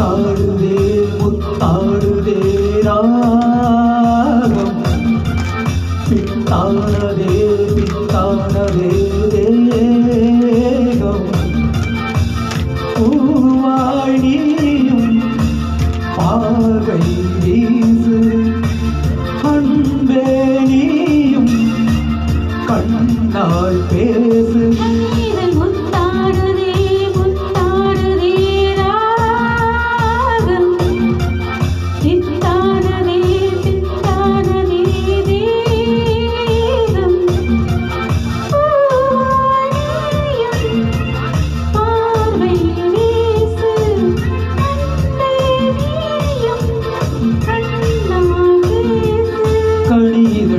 முத்தாடுதே முத்தாடுதே ராகம் பித்தானதே பித்தானதே தேகம் பூவாழியும் பார்வை வீசு அன்பே நீயும் கண்ணால் பேசு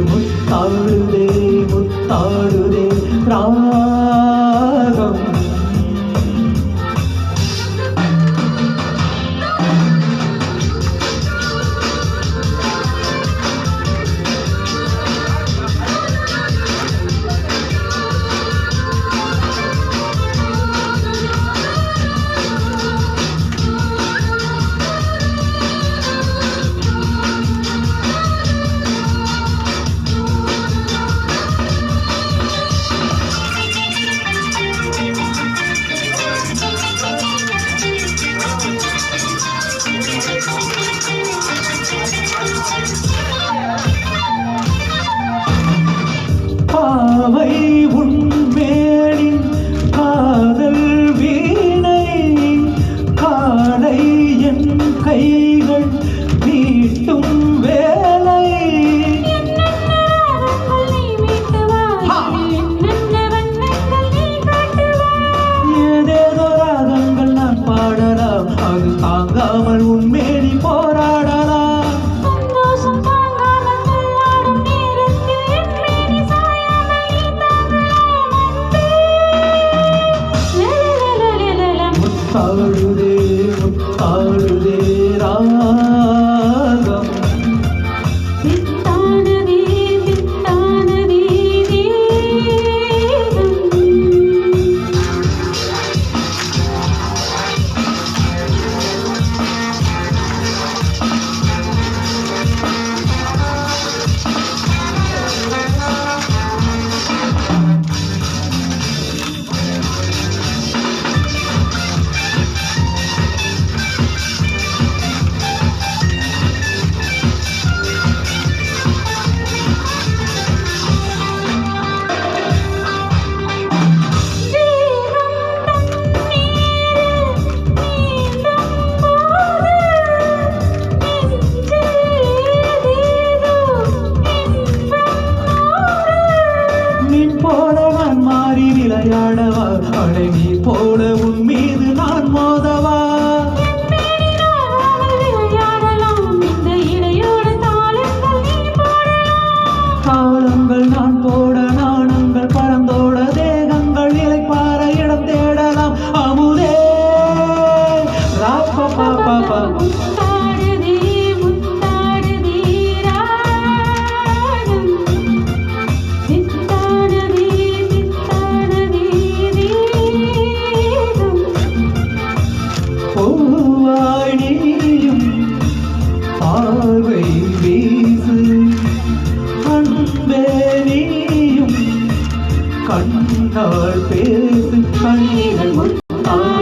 முத்தாடுதே முத்தாடுதே ராகம் பாவை உன்மேனின் காதல் வீணை காலை என் கைகள் மீட்டும் வேலை ஏதேதோ ராகங்கள் நான் பாடலாம் அது தாங்காமல் உன்மேனி போராடலாம் முத்தாடுதே முத்தாடுதே ராகம் பித்தானதே பித்தானதே விளையாடவா அடை நீ போல உன் மீது நான் மோதவா காலங்கள் நான் போட நாணங்கள் பறந்தோட தேகங்கள் இலைப்பார இடம் தேடலாம் அமுதே ராப்பா பாப்பா பாப்பா பூவாழியும் பார்வை வீசு அன்பே நீயும் கண்ணால் பேசு கண்கள் முத்தாடுதே